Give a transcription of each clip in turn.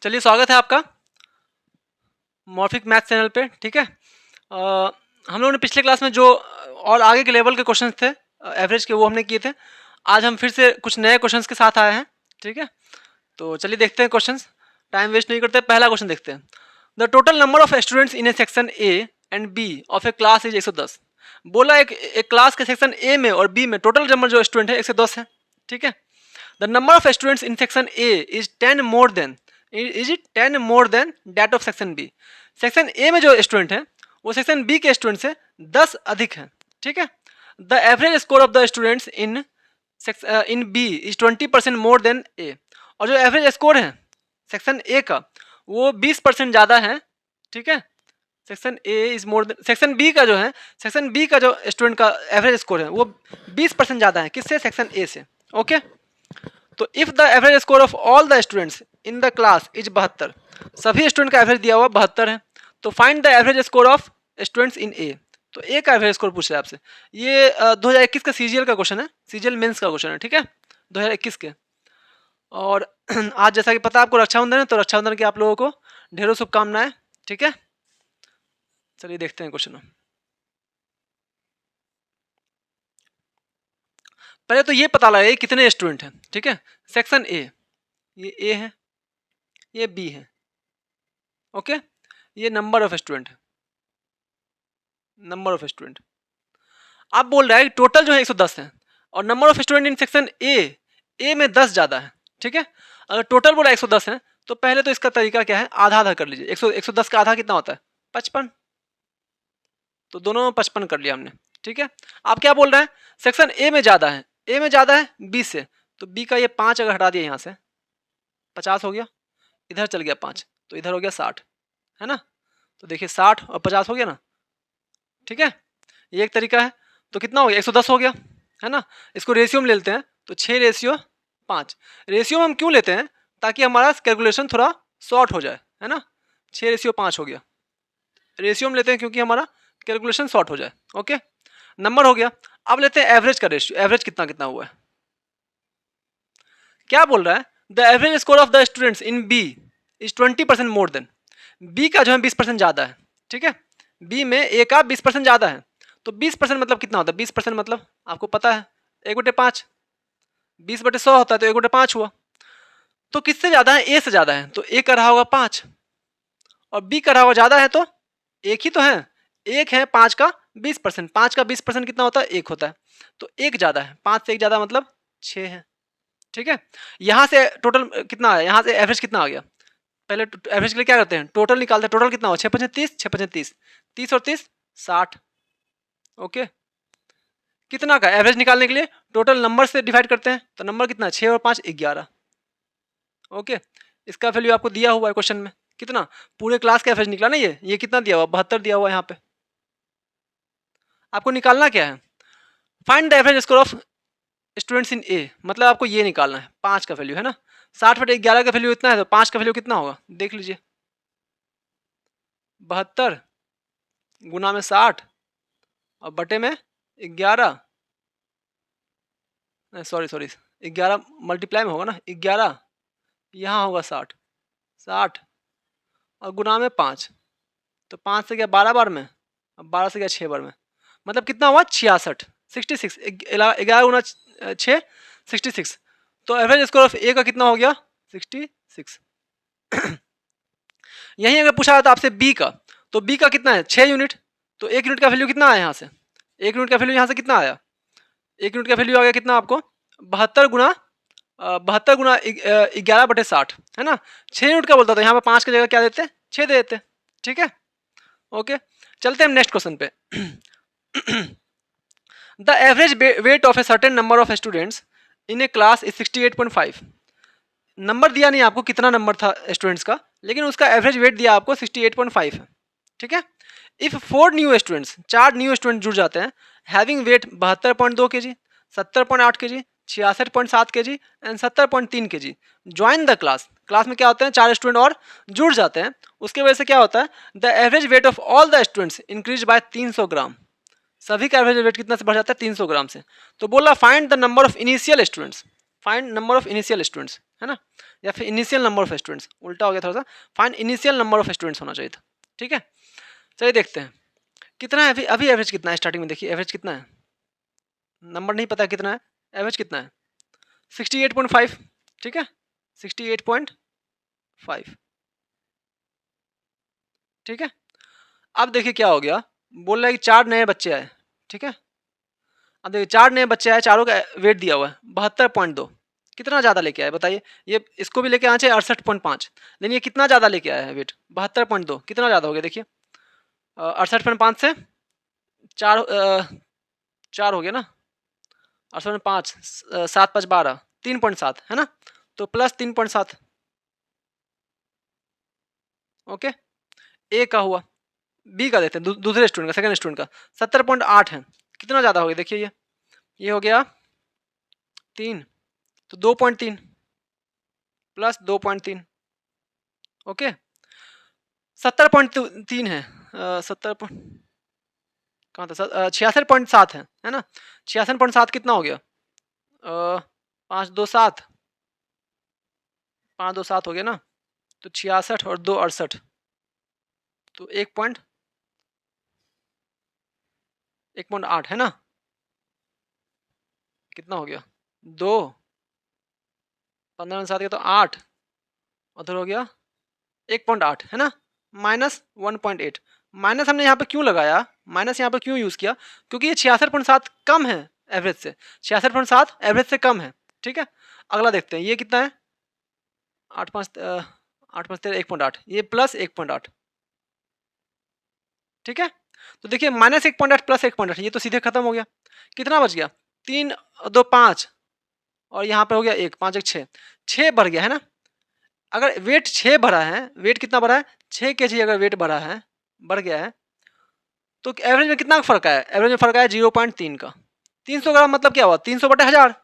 चलिए स्वागत है आपका मॉर्फिक मैथ चैनल पे। ठीक है। हम लोगों ने पिछले क्लास में जो और आगे के लेवल के क्वेश्चंस थे एवरेज के, वो हमने किए थे। आज हम फिर से कुछ नए क्वेश्चंस के साथ आए हैं। ठीक है, तो चलिए देखते हैं क्वेश्चंस, टाइम वेस्ट नहीं करते। पहला क्वेश्चन देखते हैं। The total number of students in a section A and B of a class is 110। बोला एक क्लास के सेक्शन ए में और बी में टोटल नंबर जो स्टूडेंट है 110 है। ठीक है। The number of students in section A is 10 more than that of section B. Section A में जो स्टूडेंट है वो सेक्शन बी के स्टूडेंट से 10 अधिक है। ठीक है। The average score of the students in B is 20% more than A. और जो एवरेज स्कोर है सेक्शन ए का वो 20% ज़्यादा है। ठीक है। Section A is more than section B का जो है, सेक्शन बी का जो स्टूडेंट का एवरेज स्कोर है वो 20% ज़्यादा है किससे? सेक्शन ए से। ओके। तो if the average score of all the students in the class is 72, सभी स्टूडेंट का एवरेज दिया हुआ 72 है, तो find the average score of students in A. तो ए का एवरेज स्कोर पूछ रहे हैं आपसे। ये 2021 का सीजीएल का क्वेश्चन है, सीजीएल मेंस का क्वेश्चन है। ठीक है, 2021 के। और आज जैसा कि पता है आपको रक्षाबंधन है, तो रक्षाबंधन की आप लोगों को ढेरों शुभकामनाएं। ठीक है, चलिए देखते हैं क्वेश्चन। पहले तो ये पता लगे कितने स्टूडेंट हैं। ठीक है, सेक्शन ए, ये ए है, ये बी है। ओके, ये नंबर ऑफ स्टूडेंट है, नंबर ऑफ स्टूडेंट। आप बोल रहे हैं टोटल जो है 110 है और number of student in section A में 10 ज़्यादा है। ठीक है, अगर टोटल बोला 110 है तो पहले तो इसका तरीका क्या है, आधा आधा कर लीजिए। 110 का आधा कितना होता है? 55। तो दोनों में 55 कर लिया हमने। ठीक है, आप क्या बोल रहे हैं? सेक्शन ए में ज़्यादा है, ए में ज़्यादा है बी से, तो बी का ये 5 अगर हटा दिया यहाँ से 50 हो गया, इधर चल गया 5, तो इधर हो गया 60, है ना। तो देखिए 60 और 50 हो गया ना। ठीक है, ये एक तरीका है। तो कितना हो गया? 110 हो गया, है ना। इसको रेशियो में ले लेते हैं, तो 6:5। रेशियो में हम क्यों लेते हैं? ताकि हमारा कैलकुलेशन थोड़ा शॉर्ट हो जाए, है ना। 6:5 हो गया, रेशियो में लेते हैं क्योंकि हमारा कैलकुलेशन शॉर्ट हो जाए। ओके, नंबर हो गया। अब लेते हैं एवरेज का रेशियो, एवरेज कितना कितना हुआ है। क्या बोल रहा है? The average score of the students in B is 20% more than. B का जो है 20% ज़्यादा है। ठीक है, बी में ए का 20% ज़्यादा है। तो 20% मतलब कितना होता है? 20% मतलब आपको पता है 1/5, 20/100 होता है, तो 1/5 हुआ। तो किससे ज़्यादा है? ए से ज़्यादा है, तो ए का रहा होगा 5 और बी का रहा होगा ज़्यादा है, तो एक ही तो है, एक है 5 का 20%। 5 का 20% कितना होता है? 1 होता है, तो एक ज़्यादा है, 5 से 1 ज़्यादा मतलब 6 है। ठीक है, यहाँ से टोटल कितना आया, यहाँ से एवरेज कितना आ गया? पहले एवरेज के लिए क्या करते हैं? टोटल निकालते हैं। टोटल कितना हो? 6×5 = 30, 6×5 = 30, 30 और 30 60। ओके, कितना का एवरेज निकालने के लिए टोटल नंबर से डिवाइड करते हैं, तो नंबर कितना? 6 और 5 11। ओके, इसका वैल्यू आपको दिया हुआ है क्वेश्चन में, कितना? पूरे क्लास का एवरेज निकला ना। ये कितना दिया हुआ? 72 दिया हुआ है यहाँ पे। आपको निकालना क्या है? Find the average score of students in A, मतलब आपको ये निकालना है 5 का वैल्यू, है ना। 60/11 का वैल्यू इतना है, तो 5 का वैल्यू कितना होगा? देख लीजिए, 72 गुना में 60 और बटे में 11, सॉरी 11 मल्टीप्लाई में होगा ना, 11 यहाँ होगा 60, 60 और गुना में 5, तो 5 से गया 12 बार में, अब 12 से गया 6 बार में, मतलब कितना हुआ? 66, 66। 11 गुना 6 66। तो एवरेज स्कोर ऑफ ए का कितना हो गया? 66। यहीं अगर पूछा जाता आपसे बी का, तो बी का कितना है? 6 यूनिट, तो 1 यूनिट का वैल्यू कितना आया यहाँ से? 1 यूनिट का वैल्यू यहाँ से कितना आया? 1 यूनिट का वैल्यू आ गया कितना आपको? 72 गुना 11/60, है ना। 6 यूनिट का बोलता था, यहाँ पे 5 की जगह क्या देते? 6 दे देते। ठीक है, ओके, चलते हैं नेक्स्ट क्वेश्चन पे। The average weight of a certain number of students in A class is 68.5। Number दिया नहीं आपको कितना नंबर था स्टूडेंट्स का, लेकिन उसका एवरेज वेट दिया आपको 68.5 है। ठीक है, if 4 new students, 4 new student जुड़ जाते हैं, having wait 72.2 kg, 70.8 kg, 66.7 kg and 70.3 kg, join the class. Class में क्या होते हैं? 4 स्टूडेंट और जुड़ जाते हैं, उसके वजह से क्या होता है? The average weight of all the students increase by 300 ग्राम। सभी का एवरेज वेट कितना से बढ़ जाता है? 300 ग्राम से। तो बोला find the number of initial students, find number of initial students. है ना, या फिर इनिशियल नंबर ऑफ स्टूडेंट्स, उल्टा हो गया थोड़ा सा, find initial number of students होना चाहिए था। ठीक है, चलिए देखते हैं कितना है अभी एवरेज कितना है स्टार्टिंग में। देखिए एवरेज कितना है, नंबर नहीं पता कितना है, एवरेज कितना है 68.5। ठीक है 68.5। ठीक है, अब देखिए क्या हो गया, बोल रहा है कि 4 नए बच्चे आए। ठीक है, अब देखिए 4 नए बच्चे आए, चारों का वेट दिया हुआ है 72.2। कितना ज़्यादा लेके आए बताइए, ये इसको भी लेके आना चाहिए 68.5, लेकिन ये कितना ज़्यादा लेके आया है वेट 72.2, कितना ज़्यादा हो गया देखिए 68.5 से 4 4 हो गया ना, 68.5 7 5 12 3.7 है ना, तो प्लस 3.7। ओके, ए का हुआ, बी का देते हैं दूसरे स्टूडेंट का, सेकंड स्टूडेंट का 70.8 है, कितना ज़्यादा हो गया देखिए, ये हो गया 3, तो 2.3 प्लस 2.3। ओके 70.3 है 70 कहाँ था 66.7 है ना, 66.7 कितना हो गया 5 2 7 5 2 7 हो गया ना, तो 66 और 2 68, तो 1.8 है ना, कितना हो गया 2 15 7 के तो 8, उधर हो गया 1.8 है ना, माइनस 1.8। माइनस हमने यहाँ पे क्यों लगाया, माइनस यहाँ पे क्यों यूज़ किया, क्योंकि ये 66.7 कम है एवरेज से, 66.7 एवरेज से कम है। ठीक है, अगला देखते हैं ये कितना है 8 5 13 1.8, ये प्लस 1.8। ठीक है, तो देखिए माइनस 1.8 प्लस 1.8, ये तो सीधे खत्म हो गया, कितना बच गया 3 2 5, और यहाँ पे हो गया 1 5 1 6, 6 बढ़ गया है ना। अगर वेट 6 बढ़ा है, वेट कितना बढ़ा है 6 kg, अगर वेट बढ़ा है बढ़ गया है, तो एवरेज में कितना फर्क आया, एवरेज में फर्क आया 0.3 का। 300 ग्राम मतलब क्या हुआ 300/1000,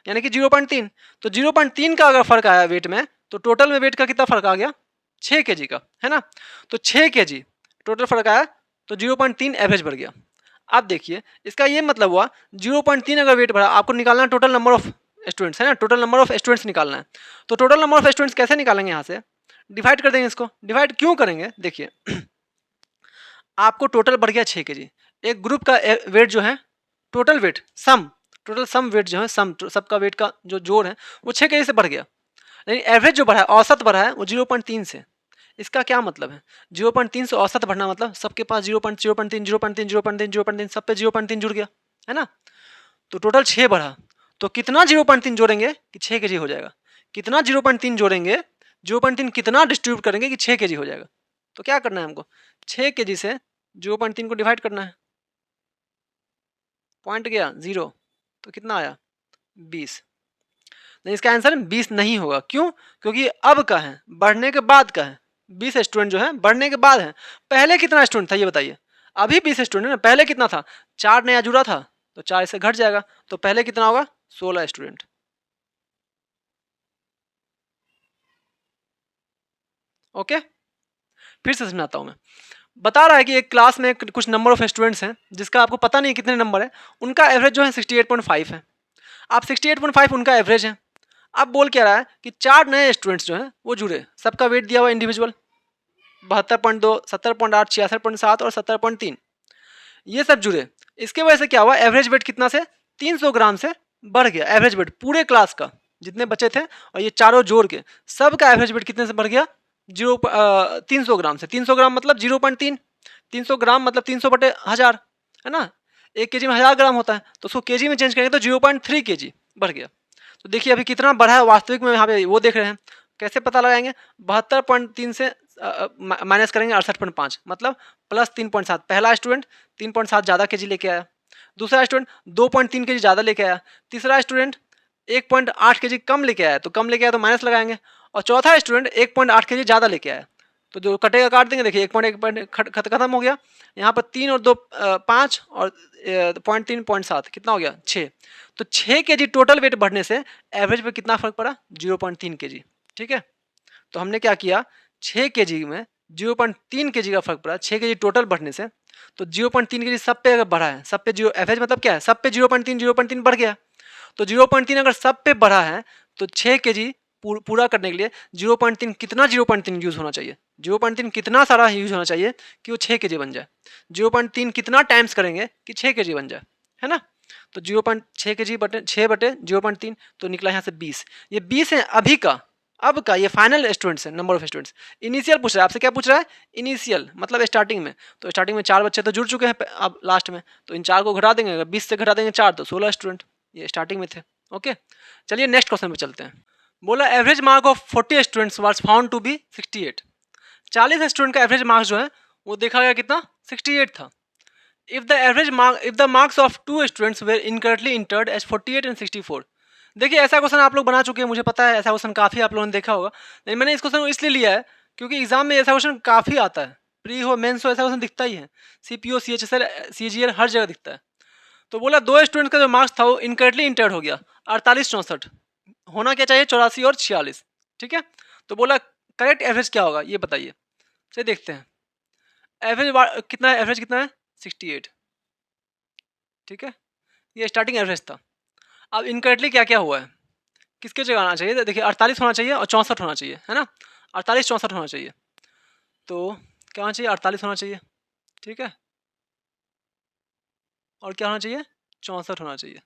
यानी कि 0.3, तो 0.3 का अगर फर्क आया वेट में, तो टोटल में वेट का कितना फर्क आ गया 6 kg का, है ना, तो 6 kg टोटल फर्क आया, तो 0.3 एवरेज बढ़ गया। अब देखिए इसका ये मतलब हुआ 0.3 अगर वेट बढ़ा, आपको निकालना टोटल नंबर ऑफ स्टूडेंट्स है ना, टोटल नंबर ऑफ स्टूडेंट्स निकालना है। तो टोटल नंबर ऑफ स्टूडेंट्स कैसे निकालेंगे, यहाँ से डिवाइड कर देंगे इसको। डिवाइड क्यों करेंगे, देखिए आपको टोटल बढ़ गया 6 kg, एक ग्रुप का वेट जो है total weight total sum weight जो है सबका वेट का जो जोड़ है वो 6 kg से बढ़ गया, लेकिन एवरेज जो बढ़ा है औसत बढ़ा है वो 0.3 से। इसका क्या मतलब है 0.3 से औसत बढ़ना, मतलब सबके पास 0.0.3 0.3 0.3 0.3 सब पे 0.3 जुड़ गया है ना, तो टोटल 6 बढ़ा, तो कितना 0.3 जोड़ेंगे कि 6 kg हो जाएगा, कितना 0.3 जोड़ेंगे 0.3 कितना डिस्ट्रीब्यूट करेंगे कि 6 kg हो जाएगा। तो क्या करना है हमको 6 kg से 0.3 को डिवाइड करना है, पॉइंट गया 0, तो कितना आया 20। नहीं, इसका आंसर 20 नहीं होगा, क्यों, क्योंकि अब का है बढ़ने के बाद का है, 20 स्टूडेंट जो है बढ़ने के बाद है, पहले कितना स्टूडेंट था ये बताइए, अभी 20 स्टूडेंट है ना, पहले कितना था 4 नया जुड़ा था, तो 4 से घट जाएगा, तो पहले कितना होगा 16 स्टूडेंट। ओके, फिर से समझाता हूँ मैं, बता रहा है कि एक क्लास में कुछ नंबर ऑफ स्टूडेंट्स हैं जिसका आपको पता नहीं कितने नंबर है, उनका एवरेज जो है 68.5 है, आप 68.5 उनका एवरेज है। अब बोल क्या रहा है कि 4 नए स्टूडेंट्स जो हैं वो जुड़े, सबका वेट दिया हुआ इंडिविजुअल 72.2 70.8 66.7 और 70.3, ये सब जुड़े, इसके वजह से क्या हुआ एवरेज वेट कितना से 300 ग्राम से बढ़ गया, एवरेज वेट पूरे क्लास का जितने बच्चे थे और ये चारों जोड़ के सबका एवरेज वेट कितने से बढ़ गया 300 ग्राम से। 300 ग्राम मतलब 0.3, 300 ग्राम मतलब 300/1000 है ना, 1 kg में 1000 ग्राम होता है, तो उसको kg में चेंज करेंगे तो 0.3 kg बढ़ गया। तो देखिए अभी कितना बढ़ा है वास्तविक में, यहाँ पे वो देख रहे हैं, कैसे पता लगाएंगे 72.3 से माइनस करेंगे 68.5, मतलब प्लस 3.7। पहला स्टूडेंट 3.7 ज़्यादा kg लेके आया, दूसरा स्टूडेंट 2.3 kg ज़्यादा लेके आया, तीसरा स्टूडेंट 1.8 kg कम लेके आया, तो कम लेके आया तो माइनस लगाएंगे, और चौथा स्टूडेंट 1.8 kg ज़्यादा लेके आया, तो जो कटेगा काट देंगे। देखिए 1.1 खत्म हो गया, यहाँ पर 3 और 2 5 और 0.3 0.7 कितना हो गया 6, तो 6 kg टोटल वेट बढ़ने से एवरेज पे कितना फर्क पड़ा 0.3 kg। ठीक है, तो हमने क्या किया 6 kg में 0.3 kg का फर्क पड़ा, 6 kg टोटल बढ़ने से, तो 0.3 kg सब पे अगर बढ़ा है, सब पे जीरो, एवरेज मतलब क्या है सब पे 0.3 बढ़ गया, तो 0.3 अगर सब पे बढ़ा है तो 6 kg पूरा करने के लिए 0.3 कितना 0.3 यूज़ होना चाहिए, 0.3 कितना सारा यूज़ होना चाहिए कि वो 6 kg बन जाए, 0.3 कितना टाइम्स करेंगे कि 6 kg बन जाए, है ना। तो 0.6 kg बटे 6 बटे 0.3 तो निकला यहाँ से 20। ये 20 है अभी का, अब का, ये फाइनल स्टूडेंट्स है, नंबर ऑफ स्टूडेंट्स। इनिशियल पूछ रहा है आपसे, क्या पूछ रहा है, इनिशियल मतलब स्टार्टिंग में। तो स्टार्टिंग में 4 बच्चे तो जुड़ चुके हैं अब लास्ट में, तो इन 4 को घटा देंगे, अगर 20 से घटा देंगे 4 तो 16 स्टूडेंट ये स्टार्टिंग में थे। ओके, चलिए नेक्स्ट क्वेश्चन पे चलते हैं। बोला average mark of 40 students was found to be 68। 40 student का एवरेज मार्क्स जो है वो देखा गया कितना, 68 था। If the marks of 2 students were incorrectly entered as 48 and 64। देखिए ऐसा क्वेश्चन आप लोग बना चुके हैं, मुझे पता है ऐसा क्वेश्चन काफ़ी आप लोगों ने देखा होगा, लेकिन मैंने इस क्वेश्चन को इसलिए लिया है क्योंकि एग्जाम में ऐसा क्वेश्चन काफ़ी आता है, प्री हो मेंस हो ऐसा क्वेश्चन दिखता ही है, CPO CHSL CGL हर जगह दिखता है। तो बोला 2 स्टूडेंट का जो मार्क्स था वो इनकरेक्टली इंटर्ड हो गया, 48-64, होना क्या चाहिए 84 और 46, ठीक है। तो बोला करेक्ट एवरेज क्या होगा ये बताइए। चलिए देखते हैं एवरेज कितना है, एवरेज कितना है 68, ठीक है, ये स्टार्टिंग एवरेज था। अब इनकरेक्टली क्या क्या हुआ है, किसके जगह आना चाहिए, देखिए 48 होना चाहिए और 64 होना चाहिए, है ना, 48-64 होना चाहिए। तो क्या होना चाहिए, 48 होना चाहिए, ठीक है, और क्या होना चाहिए 64 होना चाहिए।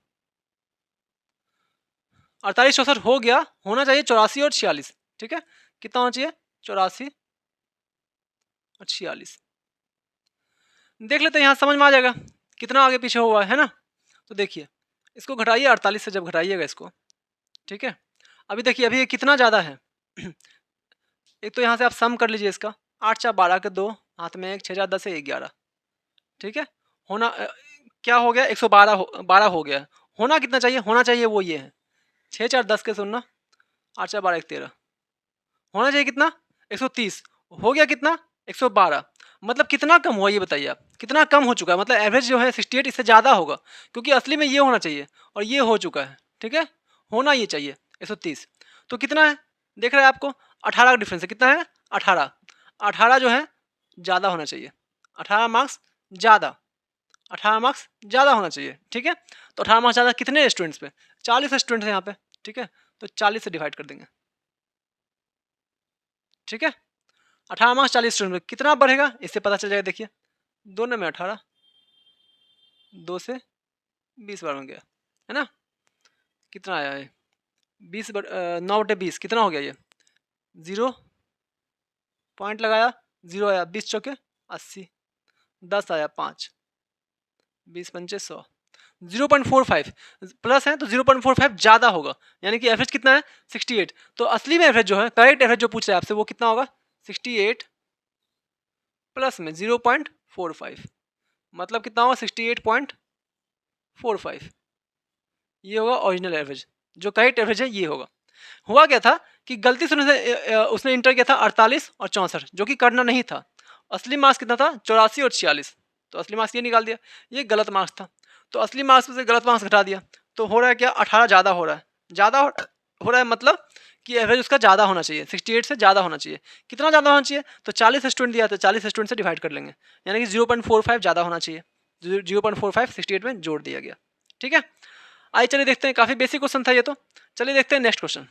48-64 हो गया, होना चाहिए 84 और 46, ठीक है, कितना होना चाहिए 84 और 46। देख लेते हैं, यहाँ समझ में आ जाएगा कितना आगे पीछे हुआ है ना। तो देखिए इसको घटाइए 48 से, जब घटाइएगा इसको, ठीक है, अभी देखिए अभी ये कितना ज़्यादा है। एक तो यहाँ से आप सम कर लीजिए इसका, 8 4 12 के 2, हाथ में 1, 6 4 10 11, ठीक है, होना क्या हो गया 112 हो गया, होना कितना चाहिए, होना चाहिए वो ये है 6 4 10 के 0, 8 4 12 1 13, होना चाहिए कितना 130, हो गया कितना 112, मतलब कितना कम हुआ ये बताइए आप, कितना कम हो चुका है, मतलब एवरेज जो है 68 इससे ज़्यादा होगा, क्योंकि असली में ये होना चाहिए और ये हो चुका है, ठीक है, होना ये चाहिए 130। तो कितना है देख रहे हैं आपको, 18 का डिफरेंस है, कितना है 18, 18 जो है ज़्यादा होना चाहिए, 18 मार्क्स ज़्यादा, 18 मार्क्स ज़्यादा होना चाहिए, ठीक है। तो 18 मार्क्स ज़्यादा कितने स्टूडेंट्स पे, 40 स्टूडेंट हैं यहाँ पे, ठीक है, तो 40 से डिवाइड कर देंगे, ठीक है, 18 मार्क्स 40 स्टूडेंट में कितना बढ़ेगा इससे पता चल जाएगा। देखिए दोनों में 18, 2 से 20 बार में गया, है ना, कितना आया है 9/20 कितना हो गया ये, 0 पॉइंट लगाया 0 आया, 20 चौके 80, 10 आया 5, 20 पंचे 100, 0.45 प्लस है तो 0.45 ज़्यादा होगा, यानी कि एवरेज कितना है 68। तो असली में एवरेज जो है, करेक्ट एवरेज जो पूछ रहे हैं आपसे वो कितना होगा 68 प्लस में 0.45, मतलब कितना होगा 68.45, ये होगा ओरिजिनल एवरेज, जो करेक्ट एवरेज है ये होगा। हुआ क्या था कि गलती से उसने इंटर किया था 48 और 64, जो कि करना नहीं था, असली मार्क्स कितना था 84 और 46, तो असली मार्क्स ये निकाल दिया, ये गलत मार्क्स था, तो असली मार्क्स में से गलत मार्क्स घटा दिया, तो हो रहा है क्या 18 ज़्यादा हो रहा है, ज़्यादा हो रहा है, मतलब कि एवरेज उसका ज़्यादा होना चाहिए, 68 से ज़्यादा होना चाहिए। कितना ज़्यादा होना चाहिए, तो 40 स्टूडेंट दिया था, 40 स्टूडेंट से डिवाइड कर लेंगे, यानी कि 0.45 ज़्यादा होना चाहिए, 0.45 68 में जोड़ दिया गया, ठीक है। आइए चलिए देखते हैं, काफ़ी बेसिक क्वेश्चन था ये तो। चलिए देखते हैं next question.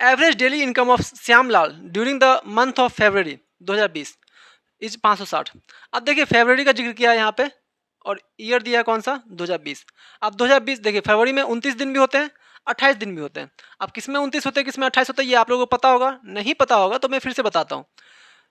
Average daily income of Shyamlal during the month of February 2020 is 560। अब देखिए फरवरी का जिक्र किया है यहाँ पे और ईयर दिया है कौन सा 2020। अब 2020 देखिए फरवरी में 29 दिन भी होते हैं, 28 दिन भी होते हैं। अब किस में 29 होते हैं किस में 28 होते हैं ये आप लोगों को पता होगा, नहीं पता होगा तो मैं फिर से बताता हूँ।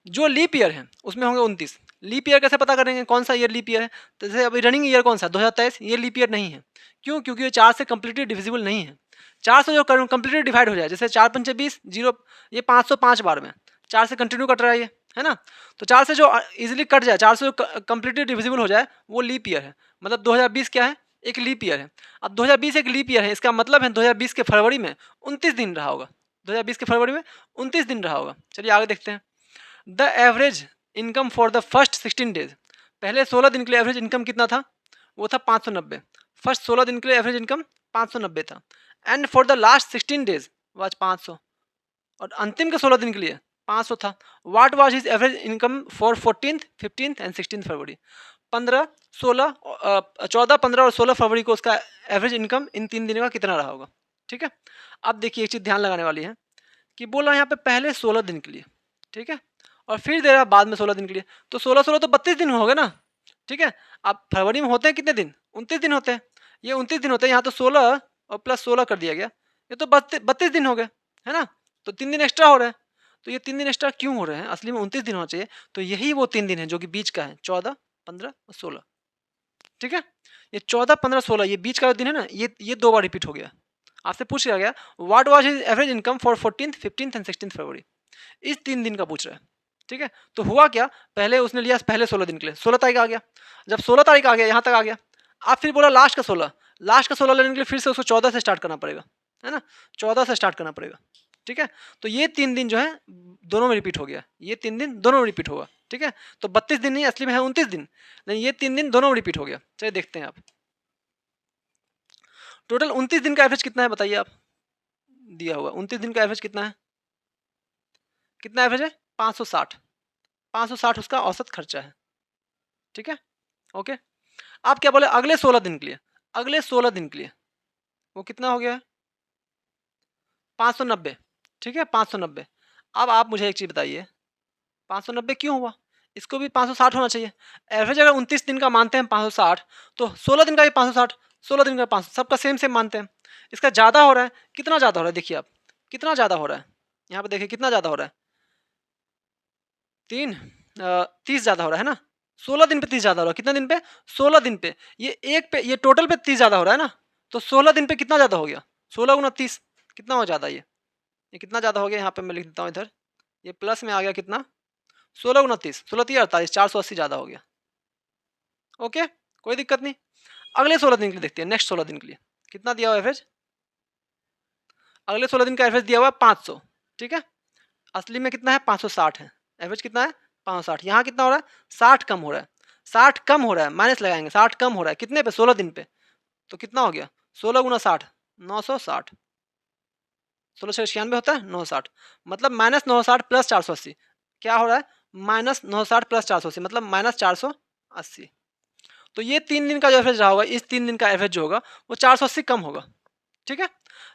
जो लीप ईयर है उसमें होंगे 29। लीप ईयर कैसे पता करेंगे, कौन सा ईयर लीप ईयर है, तो जैसे अभी रनिंग ईयर कौन सा 2023, ये लीप ईयर नहीं है। क्यों, क्योंकि ये 4 से कम्प्लीटली डिविजिबल नहीं है। 4 से जो कम्प्लीटली डिवाइड हो जाए, जैसे 4 पंचे 20, 0 ये 505 बार में 4 से कंटिन्यू कट रहा है ये, है ना। तो 4 से जो इजीली कट जाए, 4 से जो कम्प्लीटली डिविजिबल हो जाए वो लीप ईयर है। मतलब 2020 क्या है, एक लीप ईयर है। अब 2020 एक लीप ईयर है, इसका मतलब है 2020 के फरवरी में 29 दिन रहा होगा, 2020 के फरवरी में 29 दिन रहा होगा। चलिए आगे देखते हैं। The average income for the first 16 days, पहले 16 दिन के लिए एवरेज इनकम कितना था, वो था 590। फर्स्ट 16 दिन के लिए एवरेज इनकम 590 था। And for the last 16 days was 500, और अंतिम के 16 दिन के लिए 500 था। What was his average income for 14th, 15th and 16th फरवरी। 14, 15 और 16 फरवरी को उसका एवरेज इनकम इन 3 दिनों का कितना रहा होगा, ठीक है। अब देखिए एक चीज़ ध्यान लगाने वाली है कि बोल रहा है यहाँ पे पहले 16 दिन के लिए, ठीक है, और फिर दे रहा है बाद में 16 दिन के लिए, तो 16-16 तो 32 दिन हो गए ना, ठीक है। अब फरवरी में होते हैं कितने दिन, 29 दिन होते हैं, ये 29 दिन होते हैं, यहाँ तो 16 और प्लस 16 कर दिया गया, ये तो 32 दिन हो गए, है ना। तो 3 दिन एक्स्ट्रा हो रहे हैं, तो ये 3 दिन एक्स्ट्रा क्यों हो रहे हैं, असली में 29 दिन होना चाहिए, तो यही वो 3 दिन है जो कि बीच का है, 14, 15 और 16, ठीक है। ये 14, 15, 16 ये बीच का दिन है ना, ये 2 बार रिपीट हो गया। आपसे पूछ लिया गया what was his average income for 14th, 15th and 16th फरवरी, इस 3 दिन का पूछ रहा है, ठीक है। तो हुआ क्या, पहले उसने लिया पहले 16 दिन के लिए, 16 तारीख आ गया, जब 16 तारीख आ गया यहाँ तक आ गया, आप फिर बोला लास्ट का 16, लास्ट का 16 लेने के लिए फिर से उसको 14 से स्टार्ट करना पड़ेगा, है ना, 14 से स्टार्ट करना पड़ेगा, ठीक है। तो ये 3 दिन जो है दोनों में रिपीट हो गया, ये 3 दिन दोनों में रिपीट होगा, ठीक है। तो 32 दिन नहीं, असली में है 29 दिन, लेकिन ये 3 दिन दोनों में रिपीट हो गया। चलिए देखते हैं आप टोटल 29 दिन का एवरेज कितना है, बताइए आप, दिया हुआ 29 दिन का एवरेज कितना है, कितना एवरेज है 560, 560 उसका औसत खर्चा है, ठीक है, ओके। आप क्या बोले अगले 16 दिन के लिए, अगले 16 दिन के लिए वो कितना हो गया है 590, ठीक है 590। अब आप मुझे एक चीज बताइए 590 क्यों हुआ, इसको भी 560 होना चाहिए, एवरेज अगर 29 दिन का मानते हैं 560, तो 16 दिन का भी 560, 16 दिन का 500, सबका सेम सेम मानते हैं, इसका ज़्यादा हो रहा है, कितना ज़्यादा हो रहा है, देखिए आप कितना ज़्यादा हो रहा है, यहाँ पे देखिए कितना ज़्यादा हो रहा है, 30 ज़्यादा हो रहा है ना, 16 दिन पे 30 ज़्यादा हो रहा है, कितने दिन पे 16 दिन पे, ये एक पे ये टोटल पे 30 ज़्यादा हो रहा है ना, तो 16 दिन पे कितना ज़्यादा हो गया, 16 गुना 30 कितना हो ज़्यादा, ये कितना ज़्यादा हो गया, यहाँ पे मैं लिख देता हूँ इधर, ये प्लस में आ गया कितना 16 गुना 30, 16 30 48, 480 ज़्यादा हो गया, ओके कोई दिक्कत नहीं। अगले 16 दिन के लिए देखते हैं, नेक्स्ट 16 दिन के लिए कितना दिया हुआ एवरेज, अगले 16 दिन का एवरेज दिया हुआ है 500, ठीक है, असली में कितना है 560 है, एवरेज कितना है 560, यहाँ कितना हो रहा है 60 कम हो रहा है, 60 कम हो रहा है, माइनस लगाएंगे 60 कम हो रहा है कितने पे 16 दिन पे, तो कितना हो गया 16 गुना 60 960, 16 से 96 होता है 960, मतलब माइनस 960 प्लस 480, क्या हो रहा है माइनस 960 प्लस 480, मतलब माइनस 480। तो ये 3 दिन का जो एवरेज रहा होगा, इस 3 दिन का एवरेज जो होगा वो 480 कम होगा, ठीक है,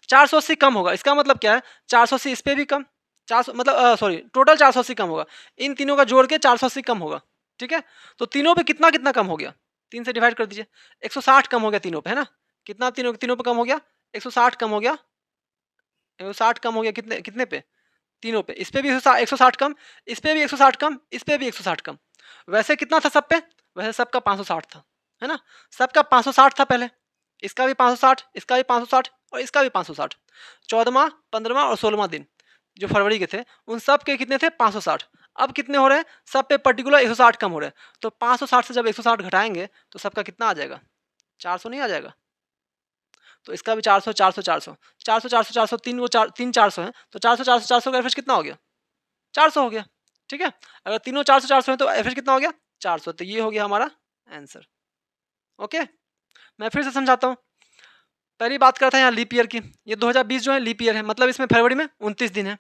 480 कम होगा, इसका मतलब क्या है 480 इस पे भी कम, 400 मतलब सॉरी टोटल 480 कम होगा, इन तीनों का जोड़ के 480 कम होगा, ठीक है। तो तीनों पे कितना कितना कम हो गया, 3 से डिवाइड कर दीजिए, 160 कम हो गया तीनों पे, है ना, कितना तीनों तीनों पे कम हो गया 160 कम हो गया, 160 कम हो गया कितने कितने पे तीनों पे, इस पे भी 160 कम, इस पे भी 160 कम, इस पे भी 160 कम, वैसे कितना था सब पे, वैसे सबका 560 था, है ना, सबका 560 था पहले, इसका भी 560, इसका भी 560 और इसका भी 560, 14वां 15वां और 16वां दिन जो फरवरी के थे उन सब के कितने थे 560, अब कितने हो रहे हैं सब पे पर्टिकुलर 160 कम हो रहे हैं, तो 560 से जब 160 घटाएंगे तो सबका कितना आ जाएगा 400 नहीं आ जाएगा, तो इसका भी 400 400 400 400 400 400 तीन वो चार तीन 400 है, तो 400 400 400 का एवरेज कितना हो गया 400 हो गया, ठीक है। अगर तीनों 400 400 है तो एवरेज कितना हो गया 400, तो ये हो गया हमारा आंसर, ओके। मैं फिर से समझाता हूँ, पहली बात करते हैं यहाँ लीप ईयर की, ये 2020 जो है लीप ईयर है, मतलब इसमें फरवरी में 29 दिन है,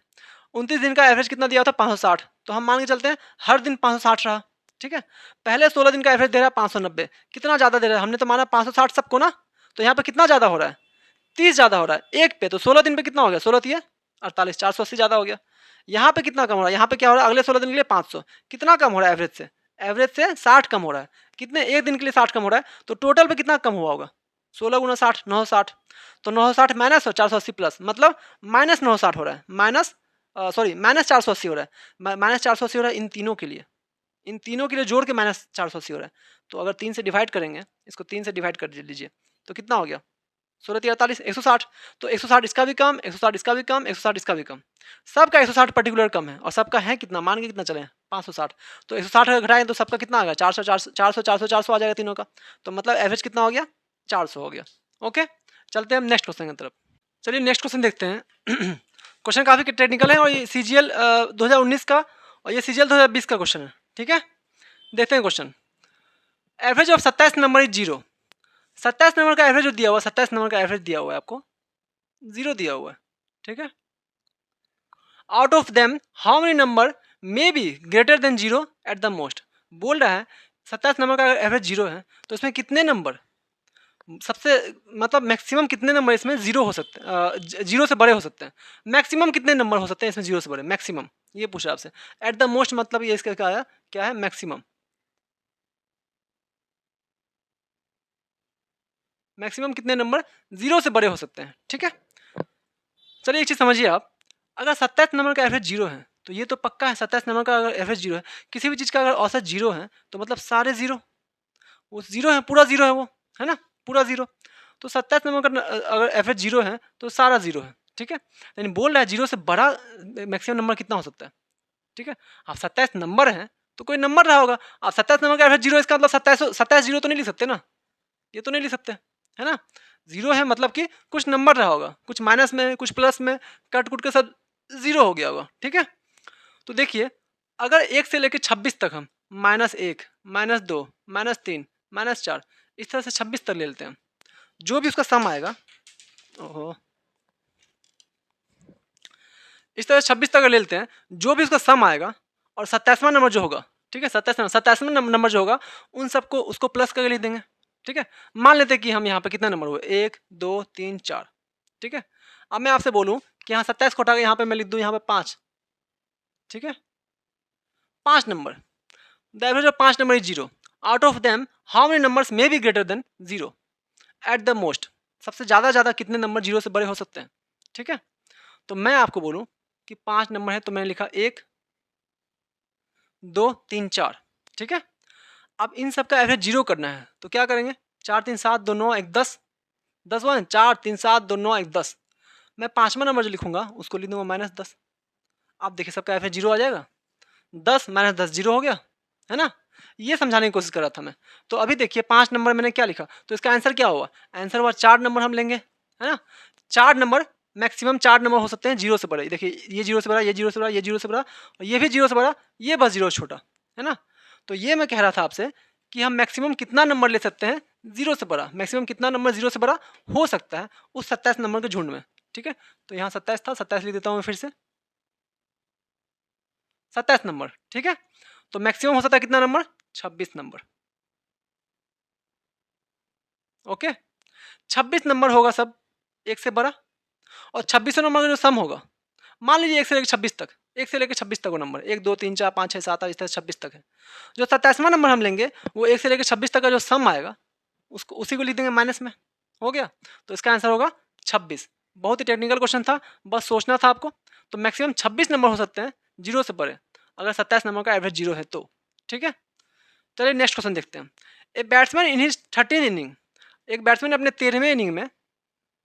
29 दिन का एवरेज कितना दिया था 560, तो हम मान के चलते हैं हर दिन 560 रहा, ठीक है। पहले 16 दिन का एवरेज दे रहा है 590, कितना ज़्यादा दे रहा है, हमने तो माना 560 सबको ना, तो यहाँ पे कितना ज़्यादा हो रहा है 30 ज़्यादा हो रहा है एक पे, तो 16 दिन पे कितना हो गया 16 30 48, 480 ज़्यादा हो गया। यहाँ पे कितना कम हो रहा है, यहाँ पे क्या हो रहा है अगले 16 दिन के लिए 500, कितना कम हो रहा है एवरेज से 60 कम हो रहा है, कितने एक दिन के लिए 60 कम हो रहा है, तो टोटल पे कितना कम हुआ होगा 16 गुना 60 960, तो 960 माइनस 480 प्लस, मतलब माइनस 960 हो रहा है, माइनस सॉरी माइनस 480 हो रहा है, माइनस 480 हो रहा है इन तीनों के लिए, इन तीनों के लिए जोड़ के माइनस 480 हो रहा है, तो अगर 3 से डिवाइड करेंगे, इसको 3 से डिवाइड कर लीजिए तो कितना हो गया 16 3 48 160, तो 160 इसका भी कम 160 इसका भी कम 160 इसका भी कम, सबका 160 पर्टिकुलर कम है, और सबका है कितना मान के कितना चले 560, तो 160 अगर घटाएं तो सबका कितना आ गया 400 400 400 400 400 आ जाएगा तीनों का, तो मतलब एवरेज कितना हो गया 400 हो गया, ओके। चलते हैं हम नेक्स्ट क्वेश्चन की तरफ, चलिए नेक्स्ट क्वेश्चन देखते हैं। क्वेश्चन काफ़ी टेक्निकल है और ये CGL 2019 का और ये CGL 2020 का क्वेश्चन है, ठीक है। देखते हैं question, average of 27 number is 0, 27 number का एवरेज जो दिया हुआ 27 नंबर का एवरेज दिया हुआ है आपको 0 दिया हुआ है, ठीक है। Out of them how many number may be greater than 0 at the most, बोल रहा है 27 नंबर का एवरेज 0 है तो इसमें कितने नंबर सबसे मतलब मैक्सिमम कितने नंबर इसमें जीरो हो सकते हैं, जीरो से बड़े हो सकते हैं। मैक्सिमम कितने नंबर हो सकते हैं इसमें जीरो से बड़े, मैक्सिमम ये पूछा आपसे। एट द मोस्ट मतलब ये इसका क्या है मैक्सिमम। मैक्सिमम कितने नंबर जीरो से बड़े हो सकते हैं, ठीक है। चलिए एक चीज समझिए आप, अगर 27 नंबर का एवरेज जीरो है तो ये तो पक्का है 27 नंबर का अगर एवरेज जीरो है, किसी भी चीज का अगर औसत जीरो है तो मतलब सारे जीरो, वो जीरो है, पूरा जीरो है वो, है ना, पूरा जीरो। तो 27 नंबर का अगर एवरेज जीरो है तो सारा जीरो है, ठीक है। यानी बोल रहा है जीरो से बड़ा मैक्सिमम नंबर कितना हो सकता है, ठीक है। आप 27 नंबर है तो कोई नंबर रहा होगा। आप 27 नंबर का एवरेज जीरो, इसका मतलब 27 जीरो तो नहीं लिख सकते ना, ये तो नहीं लिख सकते, है ना। जीरो है मतलब कि कुछ नंबर रहा होगा, कुछ माइनस में कुछ प्लस में, कट कुट के सब जीरो हो गया होगा, ठीक है। तो देखिए अगर एक से लेकर 26 तक हम -1 -2 -3 -4 इस तरह से 26 तक ले लेते हैं, जो भी उसका सम आएगा, ओहो, इस तरह से 26 तक ले लेते हैं, जो भी उसका सम आएगा और 27वां नंबर जो होगा, ठीक है, 27वां नंबर जो होगा उन सबको उसको प्लस करके लिख देंगे, ठीक है। मान लेते हैं कि हम यहाँ पे कितना नंबर हुए 1 2 3 4, ठीक है। अब मैं आपसे बोलूँ कि यहाँ 27 को हटा के यहाँ पे मैं लिख दूँ यहाँ पे 5, ठीक है, 5 number, the average of 5 number is zero, out of them how many numbers may be greater than zero at the most, सबसे ज़्यादा कितने नंबर जीरो से बड़े हो सकते हैं, ठीक है। तो मैं आपको बोलूँ कि 5 नंबर है तो मैंने लिखा 1 2 3 4, ठीक है। अब इन सब का एवरेज जीरो करना है तो क्या करेंगे, 4 3 7 2 9 1 10, 10 वन 4 3 7 2 9 1 10, मैं 5वां नंबर जो लिखूंगा उसको लिख दूंगा -10। आप देखिए सबका एवरेज जीरो आ जाएगा, 10 -10 जीरो हो गया, है ना। ये समझाने की कोशिश कर रहा था मैं। तो अभी देखिए 5 नंबर मैंने क्या लिखा, तो इसका आंसर क्या हुआ, आंसर हुआ 4 नंबर हम लेंगे, है ना। 4 नंबर, मैक्सिमम 4 नंबर हो सकते हैं जीरो से बड़े, देखिए ये जीरो से बड़ा, ये जीरो से बड़ा, ये जीरो से बड़ा, और ये भी जीरो से बड़ा, ये बस जीरो छोटा, है ना। तो ये मैं कह रहा था आपसे कि हम मैक्सिमम कितना नंबर ले सकते हैं जीरो से बड़ा, मैक्सिमम कितना नंबर जीरो से बड़ा हो सकता है उस 27 नंबर के झुंड में, ठीक है। तो यहाँ 27 था, 27 लिख देता हूँ मैं फिर से, 27 नंबर, ठीक है। तो मैक्सिमम हो सकता है कितना नंबर, 26 नंबर, ओके। 26 नंबर होगा सब एक से बड़ा, और 26 नंबर का जो सम होगा, मान लीजिए 1 से लेकर 26 तक, 1 से लेकर 26 तक वो नंबर 1 2 3 4 5 6 7 8 इस तरह 26 तक है। जो 27वां नंबर हम लेंगे वो 1 से लेकर 26 तक का जो सम आएगा उसको उसी को लिख देंगे माइनस में, हो गया। तो इसका आंसर होगा 26। बहुत ही टेक्निकल क्वेश्चन था, बस सोचना था आपको। तो मैक्सिमम 26 नंबर हो सकते हैं जीरो से परे, अगर 27 नंबर का एवरेज जीरो है तो, ठीक है। चलिए नेक्स्ट क्वेश्चन देखते हैं। A batsman in his 13 inning, एक बैट्समैन अपने 13वें इनिंग में,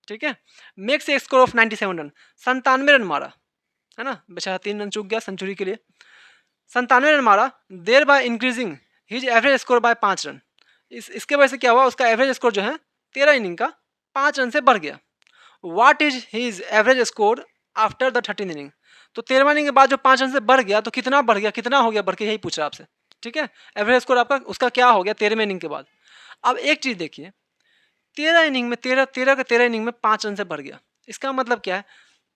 ठीक है, makes a score of 97 run, 97 run मारा, है ना, बेचारा 3 रन चूक गया सेंचुरी के लिए, 97 रन मारा, there by increasing his average score bye 5 run. इसके वजह से क्या हुआ, उसका एवरेज स्कोर जो है 13 इनिंग का 5 रन से बढ़ गया। What is his average score after the 13 inning, तो 13वां इनिंग के बाद जो 5 रन से बढ़ गया तो कितना बढ़ गया, कितना हो गया बढ़ के, यही पूछ रहा आपसे, ठीक है। एवरेज स्कोर आपका उसका क्या हो गया 13वें इनिंग के बाद। अब एक चीज देखिए, 13 इनिंग में 13 इनिंग में 5 रन से बढ़ गया, इसका मतलब क्या है,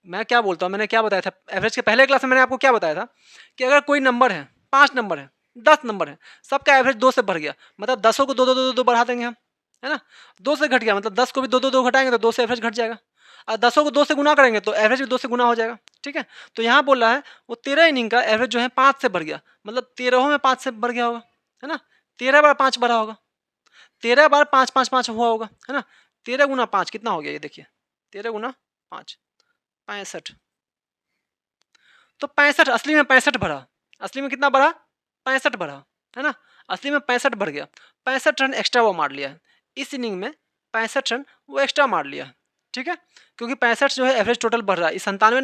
मैं क्या बोलता हूँ, मैंने क्या बताया था एवरेज के पहले क्लास में, मैंने आपको क्या बताया था कि अगर कोई नंबर है, 5 नंबर है, 10 नंबर है, सबका एवरेज 2 से बढ़ गया, मतलब 10 को 2 2 2 2 बढ़ा देंगे हम, है ना। 2 से घट गया मतलब 10 को भी 2 2 2 घटाएंगे तो 2 से एवरेज घट जाएगा, और 10 को 2 से गुना करेंगे तो एवरेज भी 2 से गुना हो जाएगा, ठीक है। तो यहाँ बोल रहा है वो 13 इनिंग का एवरेज जो है 5 से बढ़ गया, मतलब 13 में 5 से बढ़ गया होगा, है ना। 13 बार 5 बढ़ा होगा, 13 बार 5 5 5 हुआ होगा, है ना। 13 गुना 5 कितना हो गया, ये देखिए 13 गुना 5 65, तो 65 असली में 65 बढ़ा, असली में कितना बढ़ा 65 बढ़ा, है ना, असली में 65 बढ़ गया, 65 रन एक्स्ट्रा वो मार लिया है इस इनिंग में, 65 रन वो एक्स्ट्रा मार लिया, ठीक है। क्योंकि 65 जो है एवरेज टोटल बढ़ रहा है, इस 97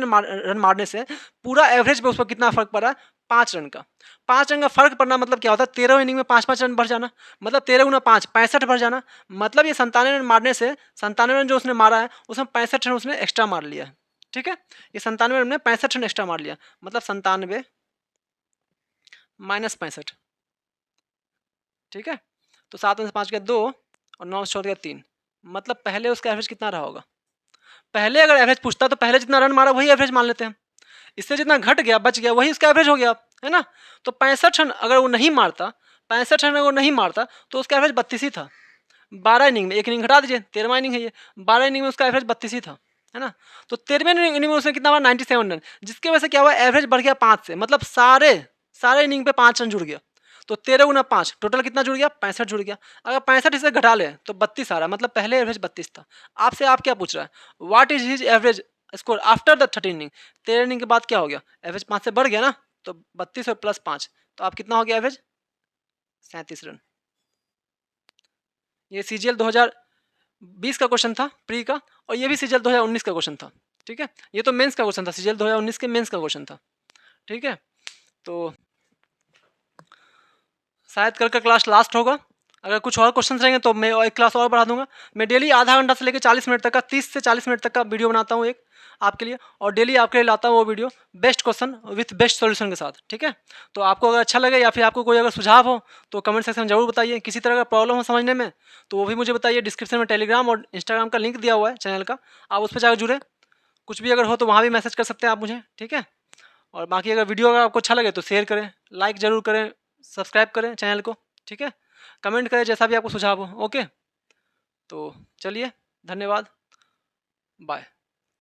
रन मारने से पूरा एवरेज पे उस पर कितना फर्क पड़ा है, 5 रन का। 5 रन का फर्क पड़ना मतलब क्या होता है, 13 इनिंग में 5 रन बढ़ जाना, मतलब 13 गुना 5 65 बढ़ जाना, मतलब ये 97 रन मारने से 97 रन जो उसने मारा है उसमें 65 रन उसने एक्स्ट्रा मार लिया है, ठीक है। ये 97 रन में 65 रन एक्स्ट्रा मार लिया, मतलब 97 माइनस 65, ठीक है। तो 7 में से 5 गया 2 और 9 से छोड़ गया 3, मतलब पहले उसका एवरेज कितना रहा होगा, पहले अगर एवरेज पूछता तो पहले जितना रन मारा वही एवरेज मान लेते हैं, इससे जितना घट गया बच गया वही उसका एवरेज हो गया, है ना। तो 65 रन अगर वो नहीं मारता, 65 रन अगर वो नहीं मारता तो उसका एवरेज 32 ही था, 12 इनिंग में, एक इनिंग घटा दीजिए, 13वां इनिंग है ये, 12 इनिंग में उसका एवरेज 32 ही था, है ना। तो 13वें इनिंग में उसने कितना मारा, 97 रन, जिसकी वजह से क्या हुआ, एवरेज बढ़ गया 5 से, मतलब सारे इनिंग पे 5 रन जुड़ गया। तो 13 गुना 5 टोटल कितना जुड़ गया, 65 जुड़ गया। अगर 65 इसे घटा ले तो 32 आ रहा है, मतलब पहले एवरेज 32 था। आपसे आप क्या पूछ रहा है, what is his average score after the 13 inning, 13 inning के बाद क्या हो गया, एवरेज 5 से बढ़ गया ना, तो 32 और प्लस 5, तो आप कितना हो गया एवरेज, 37 रन। ये सीजीएल 2020 का क्वेश्चन था प्री का, और ये भी सीजीएल 2019 का क्वेश्चन था, ठीक है। ये तो मेंस का क्वेश्चन था, सीजीएल 2019 के मेंस का क्वेश्चन था, ठीक है। तो शायद कल का क्लास लास्ट होगा, अगर कुछ और क्वेश्चन रहेंगे तो मैं एक क्लास और बढ़ा दूंगा। मैं डेली आधा घंटा से लेकर 40 मिनट तक का, 30 से 40 मिनट तक का वीडियो बनाता हूँ एक आपके लिए, और डेली आपके लिए लाता हूँ वो video best question with best solution के साथ, ठीक है। तो आपको अगर अच्छा लगे या फिर आपको कोई अगर सुझाव हो तो कमेंट सेक्शन में जरूर बताइए। किसी तरह का प्रॉब्लम हो समझने में तो वो भी मुझे बताइए। डिस्क्रिप्शन में टेलीग्राम और इंस्टाग्राम का लिंक दिया हुआ है चैनल का, आप उस पर जाकर जुड़े। कुछ भी अगर हो तो वहाँ भी मैसेज कर सकते हैं आप मुझे, ठीक है। और बाकी अगर वीडियो अगर आपको अच्छा लगे तो शेयर करें, लाइक ज़रूर करें, सब्सक्राइब करें चैनल को, ठीक है। कमेंट करें जैसा भी आपको सुझाव हो, ओके। तो चलिए, धन्यवाद, बाय।